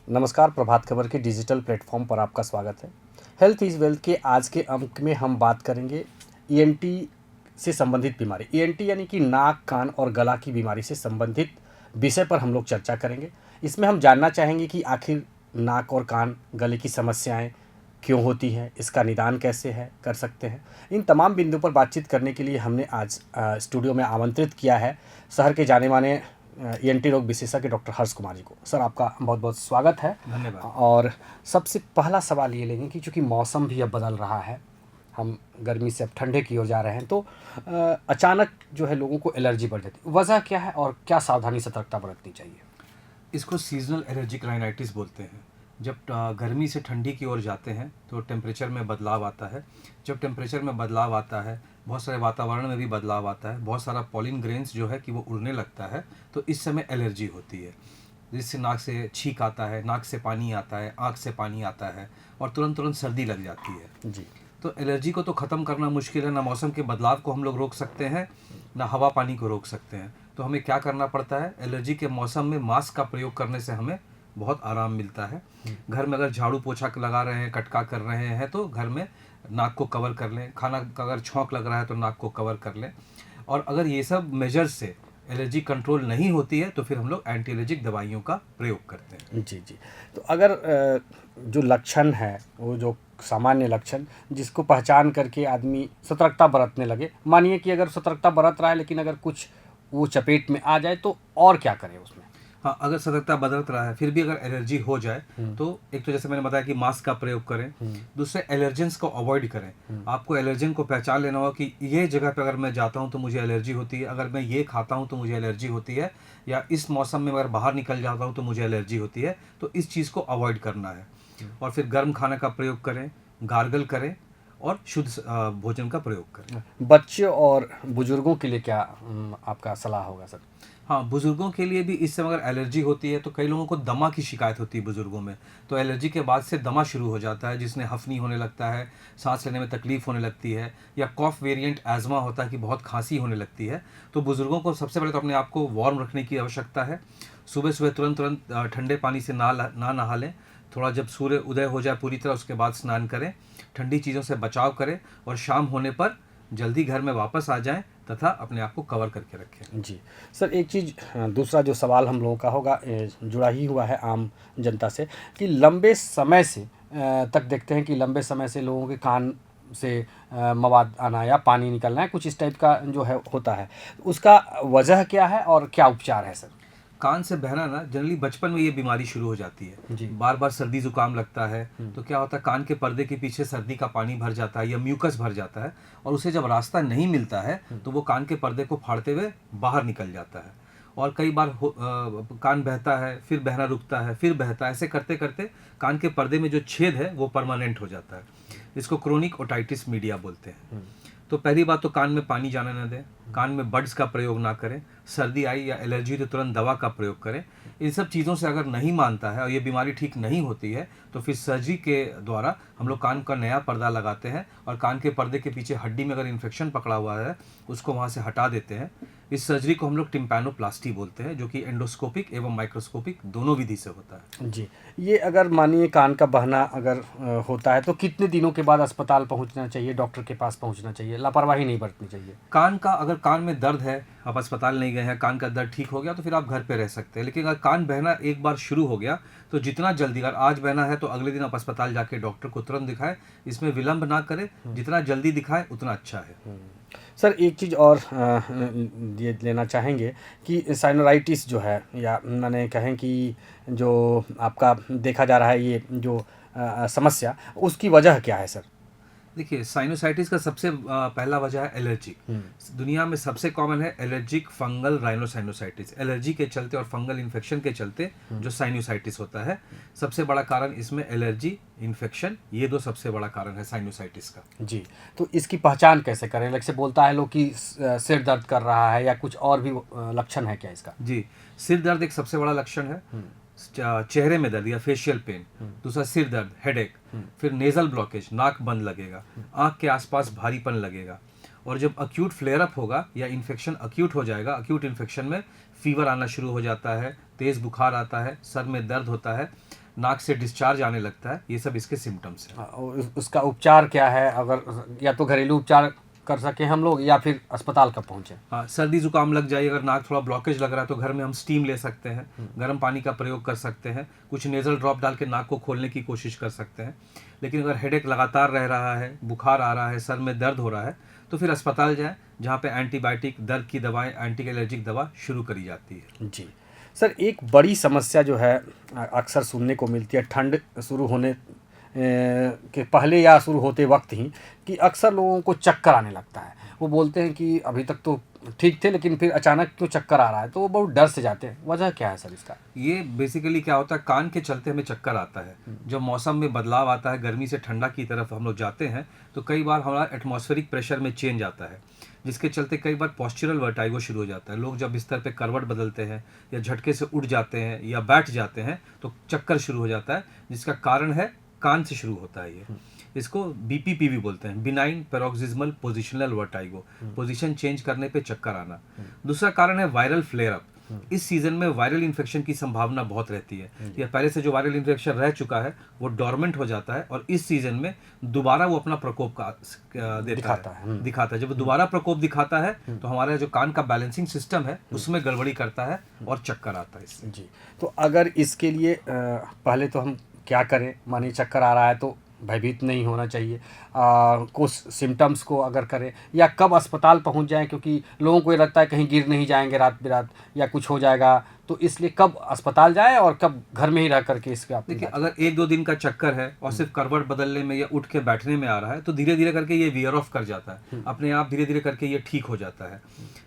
नमस्कार, प्रभात खबर के digital platform पर आपका स्वागत है। हेल्थ इज़ वेल्थ के आज के अंक में हम बात करेंगे ईएनटी से संबंधित बीमारी। ईएनटी यानी कि नाक, कान और गला की बीमारी से संबंधित विषय पर हम लोग चर्चा करेंगे। इसमें हम जानना चाहेंगे कि आखिर नाक और कान, गले की समस्याएं क्यों होती हैं, इसका निदान कैसे है कर सकते हैं। इन तमाम बिंदुओं पर बातचीत करने के लिए हमने आज स्टूडियो में आमंत्रित किया है शहर के जाने माने ईएनटी रोग विशेषज्ञ डॉक्टर हर्ष कुमार जी को। सर, आपका बहुत बहुत स्वागत है। धन्यवाद। और सबसे पहला सवाल ये लेंगे कि चूँकि मौसम भी अब बदल रहा है, हम गर्मी से अब ठंडे की ओर जा रहे हैं, तो अचानक जो है लोगों को एलर्जी बढ़ जाती है। वजह क्या है और क्या सावधानी सतर्कता बरतनी चाहिए? इसको सीजनल एलर्जिक राइनाइटिस बोलते हैं। जब गर्मी से ठंडी की ओर जाते हैं तो टेम्परेचर में बदलाव आता है। जब टेम्परेचर में बदलाव आता है, बहुत सारे वातावरण में भी बदलाव आता है, बहुत सारा पॉलिन ग्रेन्स जो है कि वो उड़ने लगता है, तो इस समय एलर्जी होती है, जिससे नाक से छींक आता है, नाक से पानी आता है, आँख से पानी आता है और तुरंत तुरंत सर्दी लग जाती है। जी। तो एलर्जी को तो ख़त्म करना मुश्किल है। ना मौसम के बदलाव को हम लोग रोक सकते हैं, ना हवा पानी को रोक सकते हैं। तो हमें क्या करना पड़ता है, एलर्जी के मौसम में मास्क का प्रयोग करने से हमें बहुत आराम मिलता है। घर में अगर झाड़ू पोछा लगा रहे हैं, कटका कर रहे हैं, तो घर में नाक को कवर कर लें। खाना का अगर छौंक लग रहा है तो नाक को कवर कर लें। और अगर ये सब मेजर्स से एलर्जी कंट्रोल नहीं होती है तो फिर हम लोग एंटी एलर्जिक दवाइयों का प्रयोग करते हैं। जी जी। तो अगर जो लक्षण है, वो जो सामान्य लक्षण जिसको पहचान करके आदमी सतर्कता बरतने लगे, मानिए कि अगर सतर्कता बरत रहा है लेकिन अगर कुछ वो चपेट में आ जाए तो और क्या करें उसमें? हाँ, अगर सतर्कता बदलत रहा है फिर भी अगर एलर्जी हो जाए तो एक तो जैसे मैंने बताया कि मास्क का प्रयोग करें। दूसरे, एलर्जेंस को अवॉइड करें। आपको एलर्जन को पहचान लेना होगा कि ये जगह पे अगर मैं जाता हूँ तो मुझे एलर्जी होती है, अगर मैं ये खाता हूँ तो मुझे एलर्जी होती है, या इस मौसम में अगर बाहर निकल जाता हूँ तो मुझे एलर्जी होती है। तो इस चीज़ को अवॉइड करना है। और फिर गर्म खाने का प्रयोग करें, गार्गल करें और शुद्ध भोजन का प्रयोग करें। बच्चों और बुजुर्गों के लिए क्या आपका सलाह होगा सर? हाँ, बुज़ुर्गों के लिए भी इस समय अगर एलर्जी होती है तो कई लोगों को दमा की शिकायत होती है बुज़ुर्गों में। तो एलर्जी के बाद से दमा शुरू हो जाता है, जिसमें हफ़नी होने लगता है, सांस लेने में तकलीफ़ होने लगती है, या कॉफ़ वेरिएंट एज़मा होता है कि बहुत खांसी होने लगती है। तो बुज़ुर्गों को सबसे पहले तो अपने आप को वार्म रखने की आवश्यकता है। सुबह सुबह तुरंत तुरंत ठंडे पानी से ना नहा लें। थोड़ा जब सूर्य उदय हो जाए पूरी तरह, उसके बाद स्नान करें। ठंडी चीज़ों से बचाव करें और शाम होने पर जल्दी घर में वापस आ जाएं तथा अपने आप को कवर करके रखें। जी। सर, एक चीज़, दूसरा जो सवाल हम लोगों का होगा, जुड़ा ही हुआ है आम जनता से, कि लंबे समय से तक देखते हैं कि लंबे समय से लोगों के कान से मवाद आना या पानी निकलना है, कुछ इस टाइप का जो है होता है। उसका वजह क्या है और क्या उपचार है सर? कान से बहना ना जनरली बचपन में ये बीमारी शुरू हो जाती है। जी। बार बार सर्दी जुकाम लगता है तो क्या होता है, कान के पर्दे के पीछे सर्दी का पानी भर जाता है या म्यूकस भर जाता है, और उसे जब रास्ता नहीं मिलता है तो वो कान के पर्दे को फाड़ते हुए बाहर निकल जाता है। और कई बार कान बहता है, फिर बहना रुकता है, फिर बहता है। ऐसे करते करते कान के पर्दे में जो छेद है वो परमानेंट हो जाता है। इसको क्रोनिक ओटाइटिस मीडिया बोलते हैं। तो पहली बात तो कान में पानी जाने न दें, कान में बड्स का प्रयोग ना करें, सर्दी आई या एलर्जी तो तुरंत दवा का प्रयोग करें। इन सब चीज़ों से अगर नहीं मानता है और ये बीमारी ठीक नहीं होती है तो फिर सर्जरी के द्वारा हम लोग कान का नया पर्दा लगाते हैं और कान के पर्दे के पीछे हड्डी में अगर इन्फेक्शन पकड़ा हुआ है उसको वहाँ से हटा देते हैं। इस सर्जरी को हम लोग टिम्पैनोप्लास्टी बोलते हैं, जो कि एंडोस्कोपिक एवं माइक्रोस्कोपिक दोनों विधि से होता है। जी। ये अगर मानिए कान का बहना अगर होता है तो कितने दिनों के बाद अस्पताल पहुंचना चाहिए, डॉक्टर के पास पहुंचना चाहिए, लापरवाही नहीं बरतनी चाहिए? अगर कान में दर्द है, आप अस्पताल नहीं गए हैं, कान का दर्द ठीक हो गया तो फिर आप घर पे रह सकते हैं। लेकिन अगर कान बहना एक बार शुरू हो गया तो जितना जल्दी, अगर आज बहना है तो अगले दिन आप अस्पताल जाके डॉक्टर को तुरंत दिखाएं। इसमें विलंब ना करें, जितना जल्दी दिखाएं उतना अच्छा है। सर, एक चीज़ और ये लेना चाहेंगे कि साइनोराइटिस जो है, या मैंने कहें कि जो आपका देखा जा रहा है ये जो समस्या, उसकी वजह क्या है सर? देखिए, साइनोसाइटिस का सबसे पहला वजह है एलर्जी। दुनिया में सबसे कॉमन है एलर्जिक फंगल राइनोसाइनोसाइटिस। एलर्जी के चलते और फंगल इन्फेक्शन के चलते जो साइनोसाइटिस होता है, सबसे बड़ा कारण इसमें एलर्जी, इन्फेक्शन, ये दो सबसे बड़ा कारण है साइनोसाइटिस का। जी। तो इसकी पहचान कैसे करें? लाइक से बोलता है लोग कि सिर दर्द कर रहा है, या कुछ और भी लक्षण है क्या इसका? जी, सिर दर्द एक सबसे बड़ा लक्षण है। चेहरे में दर्द या फेशियल पेन। दूसरा, सिर दर्द, हेडेक। फिर नेजल ब्लॉकेज, नाक बंद लगेगा, आंख के आसपास भारीपन लगेगा। और जब अक्यूट फ्लेयर अप होगा या इन्फेक्शन अक्यूट हो जाएगा, अक्यूट इन्फेक्शन में फीवर आना शुरू हो जाता है, तेज़ बुखार आता है, सर में दर्द होता है, नाक से डिस्चार्ज आने लगता है, ये सब इसके सिम्टम्स हैं। उसका उपचार क्या है? अगर या तो घरेलू उपचार कर सके हम लोग या फिर अस्पताल कब पहुँचे? हाँ, सर्दी जुकाम लग जाए, अगर नाक थोड़ा ब्लॉकेज लग रहा है तो घर में हम स्टीम ले सकते हैं, गर्म पानी का प्रयोग कर सकते हैं, कुछ नेज़ल ड्रॉप डाल के नाक को खोलने की कोशिश कर सकते हैं। लेकिन अगर हेडेक लगातार रह रहा है, बुखार आ रहा है, सर में दर्द हो रहा है, तो फिर अस्पताल जाएं, जहाँ पे एंटीबायोटिक, दर्द की दवाएं, एंटी एलर्जिक दवा शुरू करी जाती है। जी सर, एक बड़ी समस्या जो है अक्सर सुनने को मिलती है ठंड शुरू होने के पहले या शुरू होते वक्त ही, कि अक्सर लोगों को चक्कर आने लगता है। वो बोलते हैं कि अभी तक तो ठीक थे लेकिन फिर अचानक क्यों चक्कर आ रहा है, तो वो बहुत डर से जाते हैं। वजह क्या है सर इसका? ये बेसिकली क्या होता है, कान के चलते हमें चक्कर आता है। जब मौसम में बदलाव आता है, गर्मी से ठंडा की तरफ हम लोग जाते हैं, तो कई बार हमारा एटमॉस्फेरिक प्रेशर में चेंज आता है, जिसके चलते कई बार पॉस्चरल वर्टाइगो शुरू हो जाता है। लोग जब बिस्तर पे करवट बदलते हैं या झटके से उठ जाते हैं या बैठ जाते हैं तो चक्कर शुरू हो जाता है, जिसका कारण है कान से शुरू होता है। ये इसको बीपीपी भी बोलते हैं, benign paroxysmal positional vertigo, position change करने पे चक्कर आना। दूसरा कारण है वायरल फ्लेयर अप। इस सीजन में वायरल इन्फेक्शन की संभावना बहुत रहती है, या पहले से जो वायरल इन्फेक्शन रह चुका है वो डोरमेंट हो जाता है और इस सीजन में दोबारा वो अपना प्रकोप का दिखाता है। जब दोबारा प्रकोप दिखाता है तो हमारा जो कान का बैलेंसिंग सिस्टम है उसमें गड़बड़ी करता है और चक्कर आता है इससे। जी, तो अगर इसके लिए पहले तो हम क्या करें? मानिए चक्कर आ रहा है तो भयभीत नहीं होना चाहिए। कुछ सिम्टम्स को अगर करें, या कब अस्पताल पहुंच जाएं, क्योंकि लोगों को ये लगता है कहीं गिर नहीं जाएंगे रात बिरात या कुछ हो जाएगा, तो इसलिए कब अस्पताल जाएं और कब घर में ही रह करके इसके आप देखिए, अगर 1-2 दिन का चक्कर है और सिर्फ करवट बदलने में या उठ के बैठने में आ रहा है तो धीरे धीरे करके ये वियर ऑफ कर जाता है, अपने आप धीरे धीरे करके ये ठीक हो जाता है।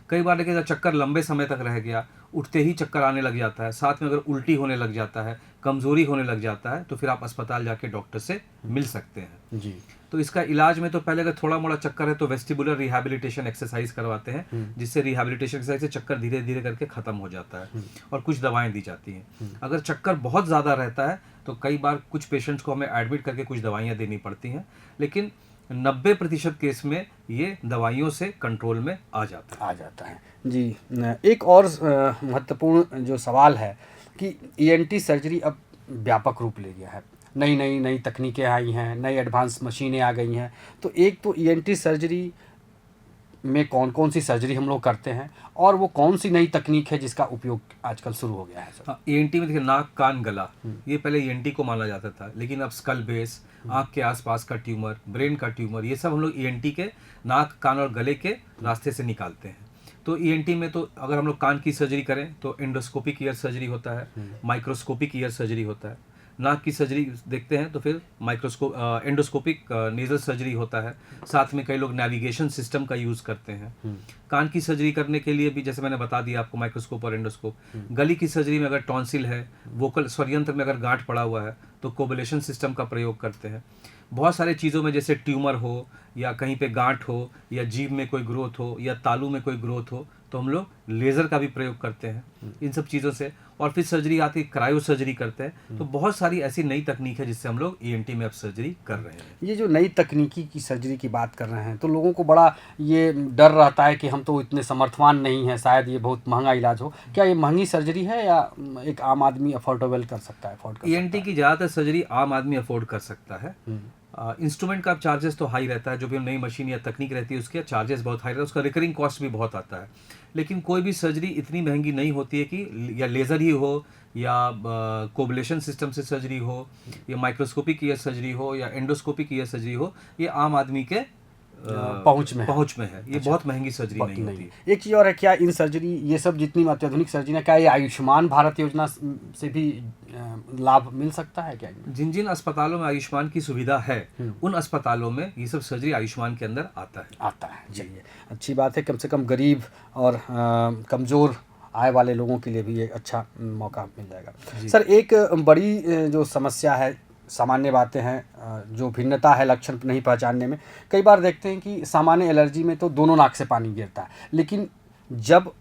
कई बार लेकिन चक्कर लंबे समय तक रह गया, उठते ही चक्कर आने लग जाता है, साथ में अगर उल्टी होने लग जाता है, कमजोरी होने लग जाता है, तो फिर आप अस्पताल जाके डॉक्टर से मिल सकते हैं। जी, तो इसका इलाज में तो पहले अगर थोड़ा मोड़ा चक्कर है तो वेस्टिबुलर रिहैबिलिटेशन एक्सरसाइज करवाते हैं, जिससे रिहैबिलिटेशन एक्सरसाइज से चक्कर धीरे धीरे करके खत्म हो जाता है और कुछ दवाएं दी जाती हैं। अगर चक्कर बहुत ज़्यादा रहता है तो कई बार कुछ पेशेंट्स को हमें एडमिट करके कुछ दवाइयाँ देनी पड़ती हैं, लेकिन 90% केस में ये दवाइयों से कंट्रोल में आ जाता है। जी, एक और महत्वपूर्ण जो सवाल है कि ईएनटी सर्जरी अब व्यापक रूप ले गया है, नई तकनीकें आई हैं, नई एडवांस मशीनें आ गई हैं। तो एक तो ईएनटी सर्जरी में कौन कौन सी सर्जरी हम लोग करते हैं और वो कौन सी नई तकनीक है जिसका उपयोग आजकल शुरू हो गया है सर? हाँ, ईएनटी में देखिए, नाक, कान, गला, ये पहले ईएनटी को माना जाता था, लेकिन अब स्कल बेस, आँख के आसपास का ट्यूमर, ब्रेन का ट्यूमर, ये सब हम लोग ईएनटी के नाक, कान और गले के रास्ते से निकालते हैं। तो ईएनटी में तो अगर हम लोग कान की सर्जरी करें तो एंडोस्कोपिक ईयर सर्जरी होता है, माइक्रोस्कोपिक ईयर सर्जरी होता है। नाक की सर्जरी देखते हैं तो फिर एंडोस्कोपिक नेजल सर्जरी होता है। साथ में कई लोग नेविगेशन सिस्टम का यूज़ करते हैं। कान की सर्जरी करने के लिए भी जैसे मैंने बता दिया आपको, माइक्रोस्कोप और एंडोस्कोप। गली की सर्जरी में अगर टॉन्सिल है, वोकल स्वरयंत्र में अगर गांठ पड़ा हुआ है तो कोबुलेशन सिस्टम का प्रयोग करते हैं। बहुत सारे चीज़ों में जैसे ट्यूमर हो या कहीं पे गांठ हो या जीभ में कोई ग्रोथ हो या तालू में कोई ग्रोथ हो तो हम लोग लेज़र का भी प्रयोग करते हैं इन सब चीज़ों से। और फिर सर्जरी आती है, क्रायो सर्जरी करते हैं। तो बहुत सारी ऐसी नई तकनीक है जिससे हम लोग ईएनटी में अब सर्जरी कर रहे हैं। ये जो नई तकनीकी की सर्जरी की बात कर रहे हैं तो लोगों को बड़ा ये डर रहता है कि हम तो इतने समर्थवान नहीं हैं, शायद ये बहुत महंगा इलाज हो। क्या ये महंगी सर्जरी है या एक आम आदमी अफोर्डेबल कर सकता है? ईएनटी की ज़्यादातर सर्जरी आम आदमी अफोर्ड कर सकता है। इंस्ट्रूमेंट का चार्जेस तो हाई रहता है, जो भी नई मशीन या तकनीक रहती है उसके चार्जेस बहुत हाई रहता है, उसका रिकरिंग कॉस्ट भी बहुत आता है। लेकिन कोई भी सर्जरी इतनी महंगी नहीं होती है कि या लेज़र ही हो या कोबुलेशन सिस्टम से सर्जरी हो या माइक्रोस्कोपिक ईयर सर्जरी हो या एंडोस्कोपिक ईयर सर्जरी हो, ये आम आदमी के पहुंच में है। ये बहुत महंगी सर्जरी नहीं होती। एक चीज़ और है, क्या इन सर्जरी, ये सब जितनी अत्याधुनिक सर्जरी है, क्या ये आयुष्मान भारत योजना से भी लाभ मिल सकता है क्या? जिन जिन अस्पतालों में आयुष्मान की सुविधा है उन अस्पतालों में ये सब सर्जरी आयुष्मान के अंदर आता है। चलिए, अच्छी बात है। कम से कम गरीब और कमज़ोर आय वाले लोगों के लिए भी एक अच्छा मौका मिल जाएगा। सर, एक बड़ी जो समस्या है, सामान्य बातें हैं, जो भिन्नता है लक्षण नहीं पहचानने में, कई बार देखते हैं कि सामान्य एलर्जी में तो दोनों नाक से पानी गिरता है, लेकिन जब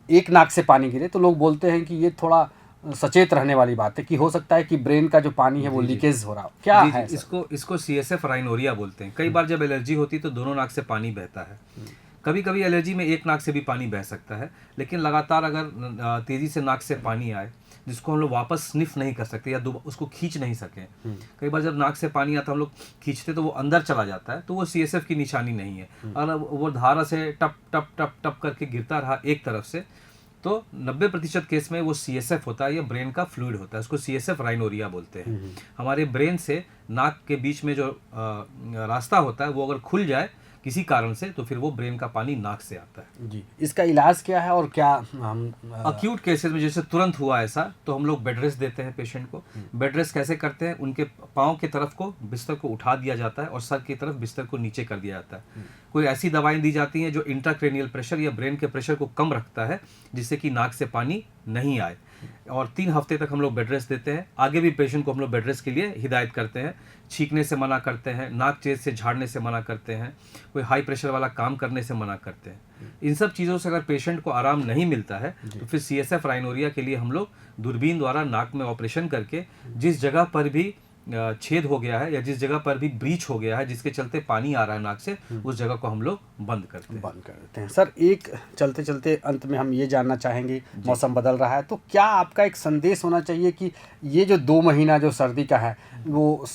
एक नाक से पानी गिरे तो लोग बोलते हैं कि ये थोड़ा सचेत रहने वाली बात है कि हो सकता है कि ब्रेन का जो पानी है वो लीकेज हो रहा हो। क्या है इसको CSF राइनोरिया बोलते हैं। कई बार जब एलर्जी होती है तो दोनों नाक से पानी बहता है। कभी कभी एलर्जी में एक नाक से भी पानी बह सकता है, लेकिन लगातार अगर तेज़ी से नाक से पानी आए जिसको हम लोग वापस स्निफ नहीं कर सकते या उसको खींच नहीं सकें। कई बार जब नाक से पानी आता हम लोग खींचते तो वो अंदर चला जाता है, तो वो CSF की निशानी नहीं है। और वो धारा से टप टप टप टप करके गिरता रहा एक तरफ से, तो 90% केस में वो CSF होता है, ये ब्रेन का फ्लूइड होता है, उसको CSF राइनोरिया बोलते हैं। हमारे ब्रेन से नाक के बीच में जो रास्ता होता है वो अगर खुल जाए किसी कारण से, तो फिर वो ब्रेन का पानी नाक से आता है। जी, इसका इलाज क्या है और क्या हम अक्यूट केसेस में जैसे तुरंत हुआ ऐसा, तो हम लोग बेड रेस्ट देते हैं पेशेंट को। बेड रेस्ट कैसे करते हैं, उनके पाँव की तरफ को बिस्तर को उठा दिया जाता है और सर की तरफ बिस्तर को नीचे कर दिया जाता है। कोई ऐसी दवाएं दी जाती हैं जो इंट्राक्रेनियल प्रेशर या ब्रेन के प्रेशर को कम रखता है, जिससे कि नाक से पानी नहीं आए। और 3 हफ्ते तक हम लोग बेड रेस्ट देते हैं। आगे भी पेशेंट को हम लोग बेड रेस्ट के लिए हिदायत करते हैं। छींकने से मना करते हैं, नाक चेज से झाड़ने से मना करते हैं, कोई हाई प्रेशर वाला काम करने से मना करते हैं। इन सब चीज़ों से अगर पेशेंट को आराम नहीं मिलता है तो फिर CSF राइनोरिया के लिए हम लोग दूरबीन द्वारा नाक में ऑपरेशन करके जिस जगह पर भी छेद हो गया है या जिस जगह पर भी ब्रीच हो गया है जिसके चलते पानी आ रहा है नाक से, उस जगह को हम लोग बंद करते हैं। सर, एक चलते चलते अंत में हम ये जानना चाहेंगे, मौसम बदल रहा है, तो क्या आपका एक संदेश होना चाहिए कि ये जो 2 महीना जो सर्दी का है, वो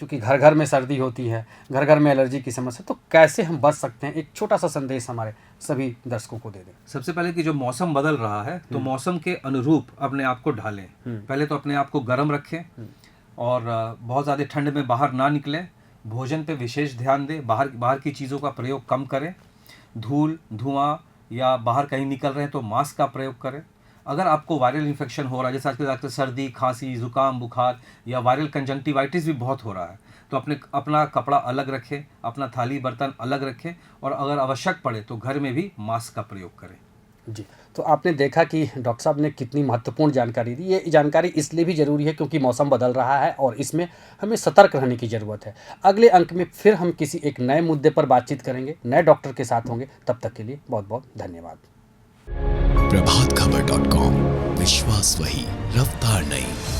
क्योंकि घर घर में सर्दी होती है, घर घर में एलर्जी की समस्या, तो कैसे हम बच सकते हैं? एक छोटा सा संदेश हमारे सभी दर्शकों को दे दें। सबसे पहले कि जो मौसम बदल रहा है तो मौसम के अनुरूप अपने आप को ढालें। पहले तो अपने आप को गर्म रखें और बहुत ज़्यादा ठंड में बाहर ना निकलें। भोजन पे विशेष ध्यान दें, बाहर की चीज़ों का प्रयोग कम करें। धूल, धुआं या बाहर कहीं निकल रहे हैं तो मास्क का प्रयोग करें। अगर आपको वायरल इन्फेक्शन हो रहा है, जैसे आजकल सर्दी, खांसी, जुकाम, बुखार या वायरल कंजंक्टिवाइटिस भी बहुत हो रहा है, तो अपना कपड़ा अलग रखें, अपना थाली बर्तन अलग रखें और अगर आवश्यक पड़े तो घर में भी मास्क का प्रयोग करें। जी, तो आपने देखा कि डॉक्टर साहब ने कितनी महत्वपूर्ण जानकारी दी। ये जानकारी इसलिए भी ज़रूरी है क्योंकि मौसम बदल रहा है और इसमें हमें सतर्क रहने की ज़रूरत है। अगले अंक में फिर हम किसी एक नए मुद्दे पर बातचीत करेंगे, नए डॉक्टर के साथ होंगे। तब तक के लिए बहुत बहुत धन्यवाद। प्रभातखबर.com, विश्वास वही, रफ्तार नहीं।